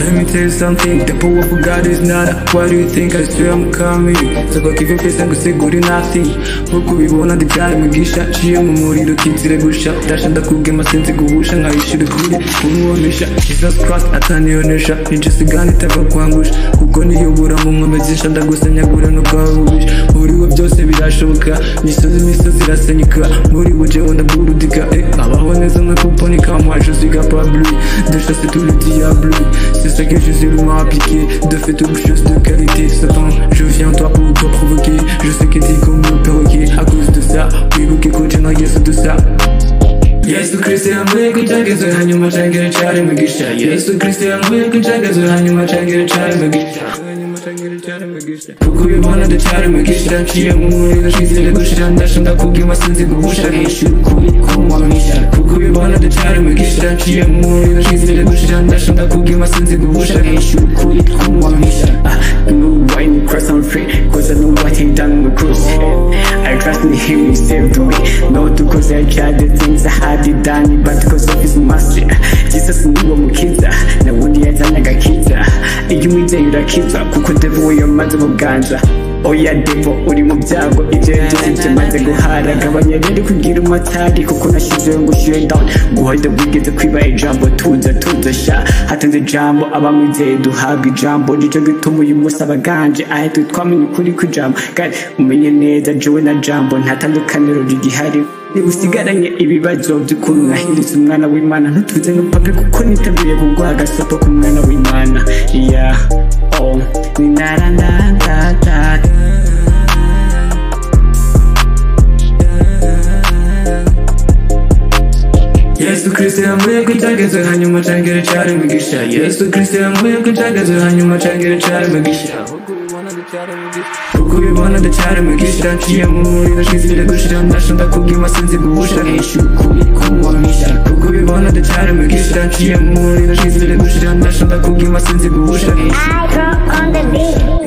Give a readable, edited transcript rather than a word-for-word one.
let me tell you something. The power of God is nada. Why do you think I swear I'm coming? So go give your face and go say good nothing. Nkuko ubibona ndibyari mugisha ciye mu muriro kizire gusha ndashanda kugema sinzi guhusha nkayishira kuri umumisha Jesus Christ ataniyonesha nijisigana itava kwangusha kuko niyobora mu nkomezisha ndagusanyagura no kwahubisha muri we byose birashoboka imisozi irasenyuka muri buje wenda burudika abaho neza nka kuponika moi je suis capable de chasser tout le diable c'est ça que Jésus m'a appliqué de faire toute chose de qualité Satan je viens toi pour te provoquer je sais que t'es comme le perroquet à cause de ça wibuke ko jena Yesu dusa Yesu Kristo yambuye kugerageza hanyuma cangire cyari mugisha Yesu Kristo yambuye kugerageza hanyuma cangire cyari mugisha kuko ubibona ndacyari mugisha nciye mu muriro shizire gushira ndashanda kubwima sinzi guhusha hejuru kuri kumwamisha kuko ubibona ndacyari mugisha nciye mu muriro shizire gushira ndashanda kubwima sinzi guhusha hejuru kuri kumwamisha Why me cross I'm free cause I know what he done on the cross I trust in him he saved me not because I tried the things I had it done but because of his mercy Jesus niwe mukiza na wundi yazanaga kiza iyo umwizeye urakiza kuko devil we yamaze muganja oya devil uri mu byago ibyo byose byamaze guhara gabanya rero kugira umutari kuko nashize ngo share down guhoda wigeze kwiba ijambo tuza sha hatanze ijambo abamwizeye duhabwa ijambo nico gituma uyu munsi abaganje ahitwe twamenye ukuri kw'ijambo kandi umenye neza jowe na jambo nta tandukaniro rigihari usigaranye ibibazo by'ukuntu nahindutse umwana w'Imana ntutuze n'upapure kuko niteguye kuguha agasopo k'umwana w'Imana ni narandandata Yesu Kristo yambuye kugerageza hanyuma cangire cyari mugisha Yesu Kristo yambuye kugerageza hanyuma cangire cyari mugisha kuko ubibona ndacyari mugisha nciye mu muriro shizire gushira ndashanda kubwima sinzi guhusha hejuru kuri kumwamisha kuko ubibona ndacyari mugisha nciye mu muriro shizire gushira ndashanda kubwima sinzi guhusha hejuru